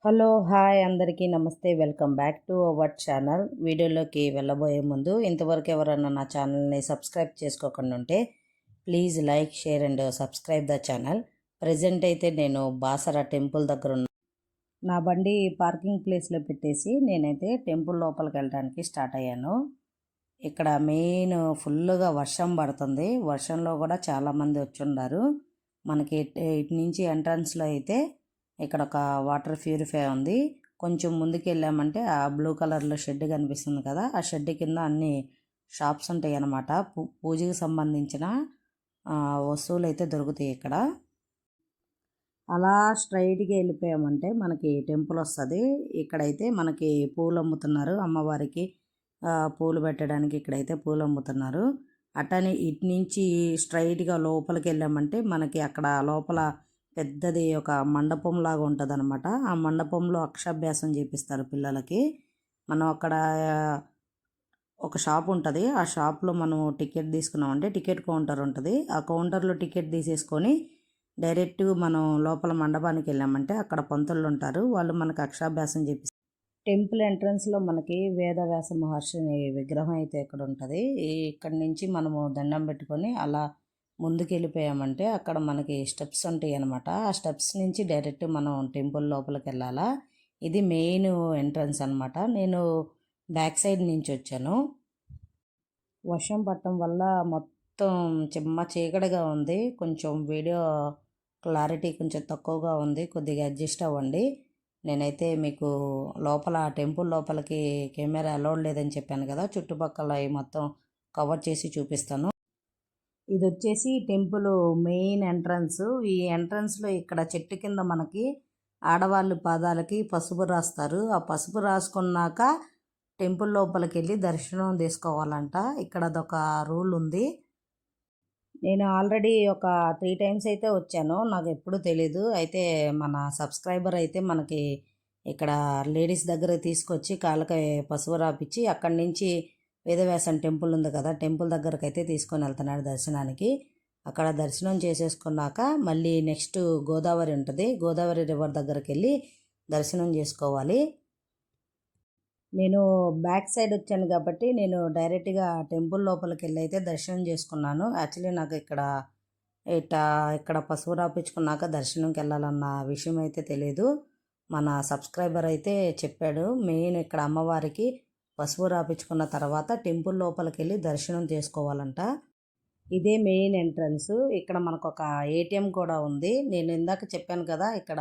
Hello hi అందరికీ నమస్తే. Welcome back to our channel. వీడియోలోకి వెళ్ళబోయే ముందు ఇంతవరకు ఎవరన్నా నా ఛానల్ని సబ్స్క్రైబ్ చేసుకోకుండా ఉంటే please like, share and subscribe the channel. Present అయితే నేను బాసర టెంపుల్ దగ్గర ఉన్న నా బండి పార్కింగ్ ప్లేస్లో పెట్టేసి నేనైతే టెంపుల్ లోపలికి వెళ్ళడానికి స్టార్ట్ అయ్యాను. ఇక్కడ మెయిన్ ఫుల్గా వర్షం పడుతుంది. వర్షంలో కూడా చాలామంది వచ్చి ఉన్నారు. మనకి ఇటు నుంచి ఎంట్రన్స్లో అయితే ఇక్కడ ఒక వాటర్ ప్యూరిఫై ఉంది. కొంచెం ముందుకు వెళ్ళామంటే ఆ బ్లూ కలర్లో షెడ్ కనిపిస్తుంది కదా, ఆ షెడ్ కింద అన్ని షాప్స్ ఉంటాయి అన్నమాట. పూజకి సంబంధించిన వస్తువులు అయితే దొరుకుతాయి ఇక్కడ. అలా స్ట్రైట్గా వెళ్ళిపోయామంటే మనకి టెంపుల్ వస్తుంది. ఇక్కడైతే మనకి పూలు అమ్ముతున్నారు. అమ్మవారికి పూలు పెట్టడానికి ఇక్కడైతే పూలు అమ్ముతున్నారు. అట్టని ఇటు నుంచి స్ట్రైట్గా లోపలికి వెళ్ళామంటే మనకి అక్కడ లోపల పెద్దది ఒక మండపం లాగా ఉంటుంది అనమాట. ఆ మండపంలో అక్షాభ్యాసం చేపిస్తారు పిల్లలకి. మనం అక్కడ ఒక షాప్ ఉంటుంది. ఆ షాప్లో మనం టికెట్ తీసుకున్నామంటే టికెట్ కౌంటర్ ఉంటుంది. ఆ కౌంటర్లో టికెట్ తీసేసుకొని డైరెక్ట్ మనం లోపల మండపానికి వెళ్ళామంటే అక్కడ పంతులు ఉంటారు. వాళ్ళు మనకు అక్షాభ్యాసం చేపిస్తారు. టెంపుల్ ఎంట్రన్స్లో మనకి వేదవ్యాస మహర్షి విగ్రహం అయితే ఇక్కడ ఉంటుంది. ఇక్కడ నుంచి మనము దండం పెట్టుకొని అలా ముందుకు వెళ్ళిపోయామంటే అక్కడ మనకి స్టెప్స్ ఉంటాయి అన్నమాట. ఆ స్టెప్స్ నుంచి డైరెక్ట్ మనం టెంపుల్ లోపలికి వెళ్ళాలా. ఇది మెయిన్ ఎంట్రన్స్ అనమాట. నేను బ్యాక్ సైడ్ నుంచి వచ్చాను. వర్షం పడటం వల్ల మొత్తం చిమ్మ చీకటిగా ఉంది. కొంచెం వీడియో క్లారిటీ కొంచెం తక్కువగా ఉంది. కొద్దిగా అడ్జస్ట్ అవ్వండి. నేనైతే మీకు లోపల టెంపుల్ లోపలికి కెమెరా అలౌడ్ లేదని చెప్పాను కదా, చుట్టుపక్కల మొత్తం కవర్ చేసి చూపిస్తాను. ఇది వచ్చేసి టెంపుల్ మెయిన్ ఎంట్రన్స్. ఈ ఎంట్రన్స్లో ఇక్కడ చెట్టు కింద మనకి ఆడవాళ్ళు పాదాలకి పసుపు రాస్తారు. ఆ పసుపు రాసుకున్నాక టెంపుల్ లోపలికి వెళ్ళి దర్శనం తీసుకోవాలంట. ఇక్కడ అదొక రూల్ ఉంది. నేను ఆల్రెడీ ఒక 3 టైమ్స్ అయితే వచ్చాను. నాకు ఎప్పుడు తెలీదు. అయితే మన సబ్స్క్రైబర్ అయితే మనకి ఇక్కడ లేడీస్ దగ్గర తీసుకొచ్చి కాళ్ళకి పసుపు రాపిచ్చి అక్కడి నుంచి వేదవ్యాసం టెంపుల్ ఉంది కదా, టెంపుల్ దగ్గరకు అయితే తీసుకొని వెళ్తున్నాడు దర్శనానికి. అక్కడ దర్శనం చేసేసుకున్నాక మళ్ళీ నెక్స్ట్ గోదావరి ఉంటుంది. గోదావరి రివర్ దగ్గరికి వెళ్ళి దర్శనం చేసుకోవాలి. నేను బ్యాక్ సైడ్ వచ్చాను కాబట్టి నేను డైరెక్ట్గా టెంపుల్ లోపలికి వెళ్ళి అయితే దర్శనం చేసుకున్నాను. యాక్చువల్లీ నాకు ఇక్కడ పసుపు రాపించుకున్నాక దర్శనంకి వెళ్ళాలన్న విషయం అయితే తెలియదు. మన సబ్స్క్రైబర్ అయితే చెప్పాడు. మెయిన్ ఇక్కడ అమ్మవారికి పసుపు రాపించుకున్న తర్వాత టెంపుల్ లోపలికి వెళ్ళి దర్శనం చేసుకోవాలంట. ఇదే మెయిన్ ఎంట్రన్స్. ఇక్కడ మనకు ఒక ఏటీఎం కూడా ఉంది. నేను ఇందాక చెప్పాను కదా, ఇక్కడ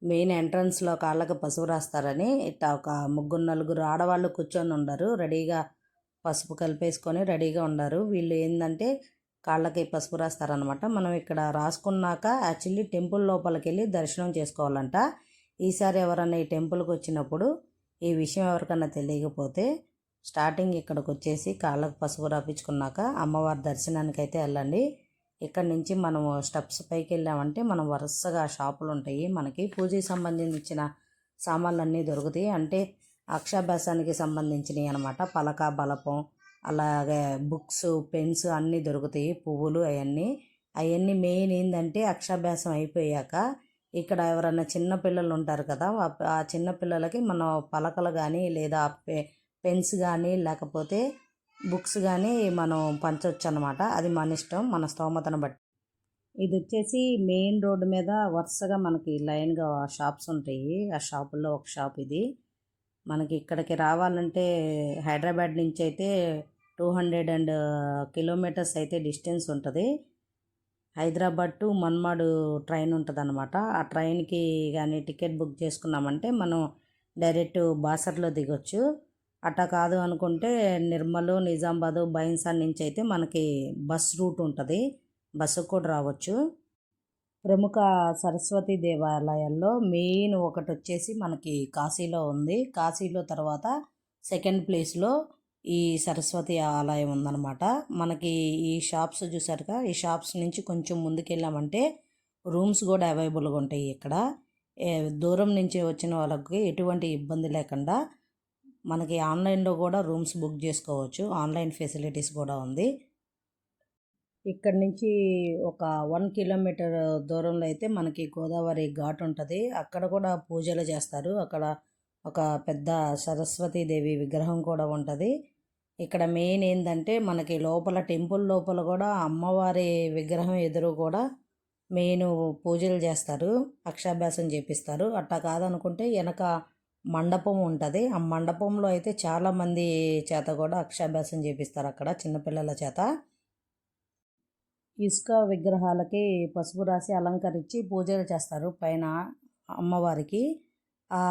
మెయిన్ ఎంట్రన్స్లో కాళ్ళకి పసుపు రాస్తారని. ఇట్లా ఒక 3-4 ఆడవాళ్ళు కూర్చొని ఉండరు, రెడీగా పసుపు కలిపేసుకొని రెడీగా ఉండరు. వీళ్ళు ఏంటంటే కాళ్ళకి పసుపు రాస్తారనమాట. మనం ఇక్కడ రాసుకున్నాక యాక్చువల్లీ టెంపుల్ లోపలికి వెళ్ళి దర్శనం చేసుకోవాలంట. ఈసారి ఎవరన్నా ఈ టెంపుల్కి వచ్చినప్పుడు ఈ విషయం ఎవరికన్నా తెలియకపోతే స్టార్టింగ్ ఇక్కడికి వచ్చేసి కాళ్ళకు పసుపు రాపించుకున్నాక అమ్మవారి దర్శనానికి అయితే వెళ్ళండి. ఇక్కడ నుంచి మనం స్టెప్స్ పైకి వెళ్ళామంటే మనం వరుసగా షాపులు ఉంటాయి. మనకి పూజకి సంబంధించిన సామాన్లు అన్నీ దొరుకుతాయి. అంటే అక్షాభ్యాసానికి సంబంధించినవి అనమాట. పలక, బలపం, అలాగే బుక్స్, పెన్స్ అన్నీ దొరుకుతాయి. పువ్వులు అవన్నీ మెయిన్ ఏంటంటే అక్షాభ్యాసం అయిపోయాక ఇక్కడ ఎవరైనా చిన్న పిల్లలు ఉంటారు కదా, ఆ చిన్న పిల్లలకి మనం పలకలు కానీ లేదా పెన్స్ కానీ లేకపోతే బుక్స్ కానీ మనం పంచవచ్చు అనమాట. అది మన ఇష్టం, మన స్తోమతను బట్టి. ఇది వచ్చేసి మెయిన్ రోడ్డు మీద వరుసగా మనకి లైన్గా షాప్స్ ఉంటాయి. ఆ షాపుల్లో ఒక షాప్ ఇది. మనకి ఇక్కడికి రావాలంటే హైదరాబాద్ నుంచి అయితే 200 కిలోమీటర్స్ అయితే డిస్టెన్స్ ఉంటుంది. హైదరాబాద్ టు మన్మాడు ట్రైన్ ఉంటుంది అనమాట. ఆ ట్రైన్కి కానీ టికెట్ బుక్ చేసుకున్నామంటే మనం డైరెక్ట్ బాసర్లో దిగొచ్చు. అట్టా కాదు అనుకుంటే నిర్మల్, నిజామాబాదు, బైన్సా నుంచి అయితే మనకి బస్ రూట్ ఉంటుంది. బస్సుకు కూడా రావచ్చు. ప్రముఖ సరస్వతి దేవాలయాల్లో మెయిన్ ఒకటి వచ్చేసి మనకి కాశీలో ఉంది. కాశీలో తర్వాత సెకండ్ ప్లేస్లో ఈ సరస్వతి ఆలయం ఉందన్నమాట. మనకి ఈ షాప్స్ చూసారుగా, ఈ షాప్స్ నుంచి కొంచెం ముందుకు వెళ్ళామంటే రూమ్స్ కూడా అవైలబుల్గా ఉంటాయి. ఇక్కడ దూరం నుంచి వచ్చిన వాళ్ళకి ఎటువంటి ఇబ్బంది లేకుండా మనకి ఆన్లైన్లో కూడా రూమ్స్ బుక్ చేసుకోవచ్చు. ఆన్లైన్ ఫెసిలిటీస్ కూడా ఉంది. ఇక్కడి నుంచి ఒక 1 కిలోమీటర్ దూరంలో అయితే మనకి గోదావరి ఘాట్ ఉంటుంది. అక్కడ కూడా పూజలు చేస్తారు. అక్కడ ఒక పెద్ద సరస్వతీదేవి విగ్రహం కూడా ఉంటుంది. ఇక్కడ మెయిన్ ఏంటంటే మనకి లోపల టెంపుల్ లోపల కూడా అమ్మవారి విగ్రహం ఎదురు కూడా మెయిన్ పూజలు చేస్తారు. అక్షాభ్యాసం చేపిస్తారు. అట్టా కాదనుకుంటే వెనక మండపం ఉంటుంది. ఆ మండపంలో అయితే చాలామంది చేత కూడా అక్షాభ్యాసం చేపిస్తారు అక్కడ చిన్నపిల్లల చేత. ఇసుక విగ్రహాలకి పసుపు రాసి అలంకరించి పూజలు చేస్తారు పైన అమ్మవారికి. ఆ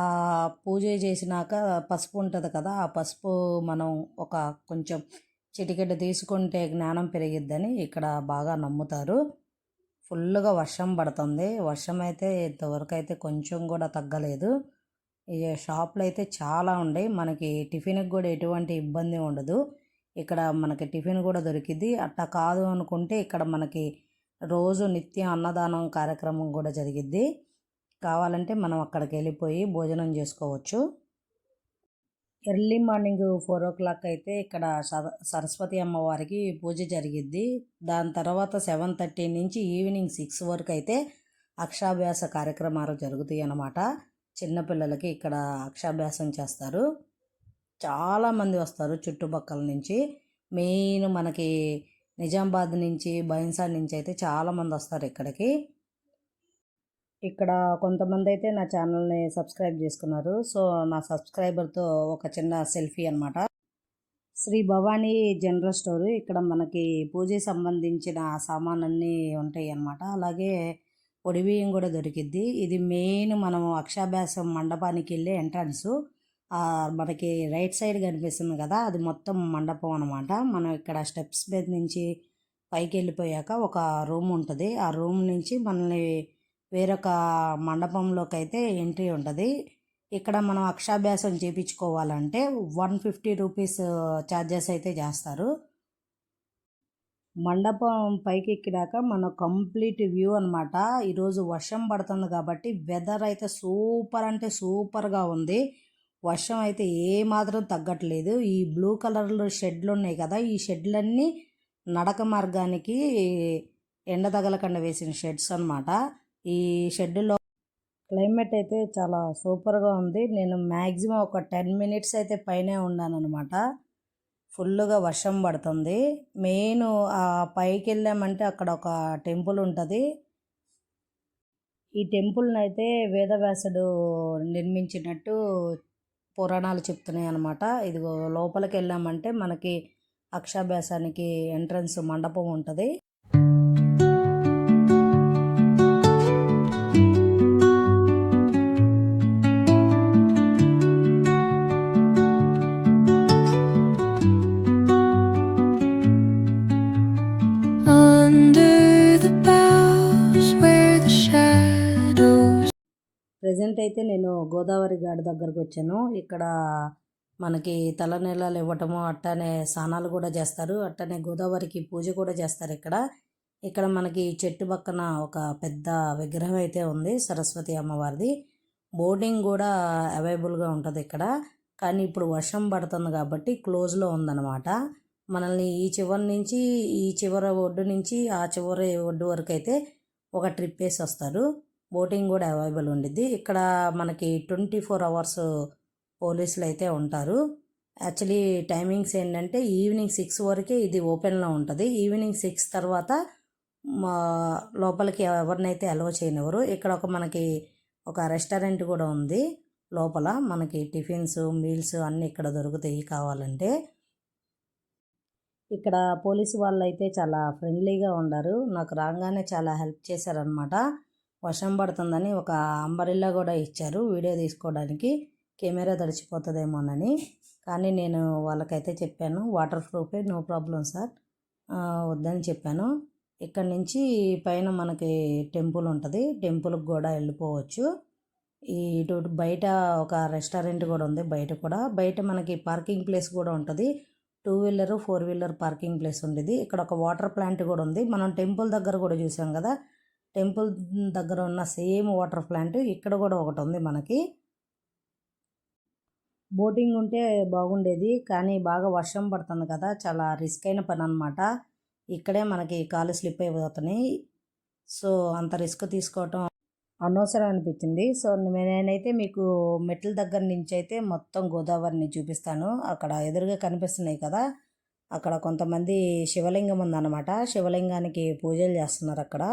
పూజ చేసినాక పసుపు ఉంటుంది కదా, ఆ పసుపు మనం ఒక కొంచెం చిటికెడు తీసుకుంటే జ్ఞానం పెరిగిద్దని ఇక్కడ బాగా నమ్ముతారు. ఫుల్గా వర్షం పడుతుంది. వర్షం అయితే ఇంతవరకు అయితే కొంచెం కూడా తగ్గలేదు. ఈ షాపులు అయితే చాలా ఉన్నాయి. మనకి టిఫిన్కి కూడా ఎటువంటి ఇబ్బంది ఉండదు. ఇక్కడ మనకి టిఫిన్ కూడా దొరికిద్ది. అట్టా కాదు అనుకుంటే ఇక్కడ మనకి రోజు నిత్యం అన్నదానం కార్యక్రమం కూడా జరిగిద్ది. కావాలంటే మనం అక్కడికి వెళ్ళిపోయి భోజనం చేసుకోవచ్చు. ఎర్లీ మార్నింగ్ 4 o'clock అయితే ఇక్కడ సరస్వతి అమ్మవారికి పూజ జరిగిద్ది. దాని తర్వాత 7:30 నుంచి ఈవినింగ్ 6 వరకు అయితే అక్షాభ్యాస కార్యక్రమాలు జరుగుతాయి అన్నమాట. చిన్నపిల్లలకి ఇక్కడ అక్షాభ్యాసం చేస్తారు. చాలామంది వస్తారు చుట్టుపక్కల నుంచి. మెయిన్ మనకి నిజామాబాద్ నుంచి, బైన్సా నుంచి అయితే చాలామంది వస్తారు ఇక్కడికి. ఇక్కడ కొంతమంది అయితే నా ఛానల్ని సబ్స్క్రైబ్ చేసుకున్నారు. సో నా సబ్స్క్రైబర్తో ఒక చిన్న సెల్ఫీ అనమాట. Shri Bhavani general store. ఇక్కడ మనకి పూజకి సంబంధించిన సామాన్లన్నీ ఉంటాయి అన్నమాట. అలాగే పొడి బియ్యం కూడా దొరికిద్ది. ఇది మెయిన్ మనం అక్షాభ్యాసం మండపానికి వెళ్ళే ఎంట్రన్సు. మనకి రైట్ సైడ్ కనిపిస్తుంది కదా, అది మొత్తం మండపం అనమాట. మనం ఇక్కడ స్టెప్స్ మీద నుంచి పైకి వెళ్ళిపోయాక ఒక రూమ్ ఉంటుంది. ఆ రూమ్ నుంచి మనల్ని వేరొక మండపంలోకి అయితే ఎంట్రీ ఉంటుంది. ఇక్కడ మనం అక్షాభ్యాసం చేయించుకోవాలంటే 150 రూపీస్ ఛార్జెస్ అయితే చేస్తారు. మండపం పైకి ఎక్కినాక మన కంప్లీట్ వ్యూ అనమాట. ఈరోజు వర్షం పడుతుంది కాబట్టి వెదర్ అయితే సూపర్ అంటే సూపర్గా ఉంది. వర్షం అయితే ఏమాత్రం తగ్గట్లేదు. ఈ బ్లూ కలర్లో షెడ్లు ఉన్నాయి కదా, ఈ షెడ్లన్నీ నడక మార్గానికి ఎండ తగలకుండా వేసిన షెడ్స్ అనమాట. ఈ షెడ్లో క్లైమేట్ అయితే చాలా సూపర్గా ఉంది. నేను మ్యాక్సిమం ఒక 10 minutes అయితే పైనే ఉన్నాను అనమాట. ఫుల్గా వర్షం పడుతుంది. మెయిన్ ఆ పైకి వెళ్ళామంటే అక్కడ ఒక టెంపుల్ ఉంటుంది. ఈ టెంపుల్ని అయితే వేదవ్యాసుడు నిర్మించినట్టు పురాణాలు చెప్తున్నాయి అన్నమాట. ఇదిగో లోపలికి వెళ్ళామంటే మనకి అక్షాభ్యాసానికి ఎంట్రన్స్ మండపం ఉంటుంది. ప్రజెంట్ అయితే నేను గోదావరి ఘాట్ దగ్గరకు వచ్చాను. ఇక్కడ మనకి తలనీలాలు ఇవ్వటము, అట్టనే స్నానాలు కూడా చేస్తారు. అట్టనే గోదావరికి పూజ కూడా చేస్తారు ఇక్కడ. ఇక్కడ మనకి చెట్టు పక్కన ఒక పెద్ద విగ్రహం అయితే ఉంది సరస్వతి అమ్మవారిది. బోటింగ్ కూడా అవైలబుల్గా ఉంటుంది ఇక్కడ. కానీ ఇప్పుడు వర్షం పడుతుంది కాబట్టి క్లోజ్లో ఉందన్నమాట. మనల్ని ఈ చివరి నుంచి ఈ చివరి ఒడ్డు నుంచి ఆ చివరి ఒడ్డు వరకు అయితే ఒక ట్రిప్ వేసి వస్తారు. బోటింగ్ కూడా అవైలబుల్ ఉండిద్ది. ఇక్కడ మనకి 24 hours పోలీసులు అయితే ఉంటారు. యాక్చువల్లీ టైమింగ్స్ ఏంటంటే ఈవినింగ్ 6 వరకే ఇది ఓపెన్లో ఉంటుంది. ఈవినింగ్ 6 తర్వాత మా లోపలికి ఎవరినైతే అలౌ చేయనివ్వరు. ఇక్కడ మనకి ఒక రెస్టారెంట్ కూడా ఉంది లోపల. మనకి టిఫిన్స్, మీల్స్ అన్నీ ఇక్కడ దొరుకుతాయి కావాలంటే. ఇక్కడ పోలీసు వాళ్ళు అయితే చాలా ఫ్రెండ్లీగా ఉన్నారు. నాకు రాగానే చాలా హెల్ప్ చేశారనమాట. వర్షం పడుతుందని ఒక అంబరిల్లా కూడా ఇచ్చారు వీడియో తీసుకోవడానికి. కెమెరా తడిచిపోతుందేమోనని. కానీ నేను వాళ్ళకైతే చెప్పాను వాటర్ ప్రూఫే, నో ప్రాబ్లం సార్ వద్దని చెప్పాను. ఇక్కడ నుంచి పైన మనకి టెంపుల్ ఉంటుంది. టెంపుల్కి కూడా వెళ్ళిపోవచ్చు. ఇటు బయట ఒక రెస్టారెంట్ కూడా ఉంది. బయట కూడా బయట మనకి పార్కింగ్ ప్లేస్ కూడా ఉంటుంది. 2-wheeler 4-wheeler పార్కింగ్ ప్లేస్ ఉండేది. ఇక్కడ ఒక వాటర్ ప్లాంట్ కూడా ఉంది. మనం టెంపుల్ దగ్గర కూడా చూసాం కదా, టెంపుల్ దగ్గర ఉన్న సేమ్ వాటర్ ప్లాంట్ ఇక్కడ కూడా ఒకటి ఉంది మనకి. బోటింగ్ ఉంటే బాగుండేది కానీ బాగా వర్షం పడుతుంది కదా, చాలా రిస్క్ అయిన పని అనమాట. ఇక్కడే మనకి కాలు స్లిప్ అయిపోతున్నాయి. సో అంత రిస్క్ తీసుకోవటం అనవసరం అనిపించింది. సో నేనైతే మీకు మెట్ల దగ్గర నుంచి అయితే మొత్తం గోదావరిని చూపిస్తాను. అక్కడ ఎదురుగా కనిపిస్తున్నాయి కదా, అక్కడ కొంతమంది శివలింగం ఉందన్నమాట. శివలింగానికి పూజలు చేస్తున్నారు అక్కడ.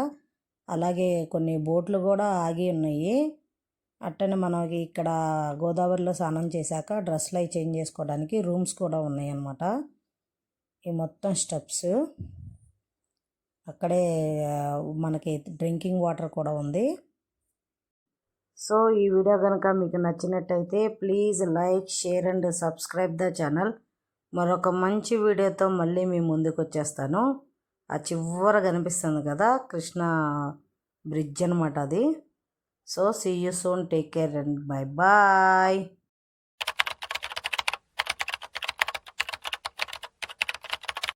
అలాగే కొన్ని బోట్లు కూడా ఆగి ఉన్నాయి. అట్టనే మనకి ఇక్కడ గోదావరిలో స్నానం చేశాక డ్రెస్సులు అవి చేంజ్ చేసుకోవడానికి రూమ్స్ కూడా ఉన్నాయి అన్నమాట. ఈ మొత్తం స్టెప్స్ అక్కడే మనకి డ్రింకింగ్ వాటర్ కూడా ఉంది. సో ఈ వీడియో కనుక మీకు నచ్చినట్టయితే please like, share and subscribe the channel. మరొక మంచి వీడియోతో మళ్ళీ మీ ముందుకు వచ్చేస్తాను. ఆ చివర కనిపిస్తుంది కదా కృష్ణ బ్రిడ్జ్ అనమాట అది. So see you soon, take care and bye bye.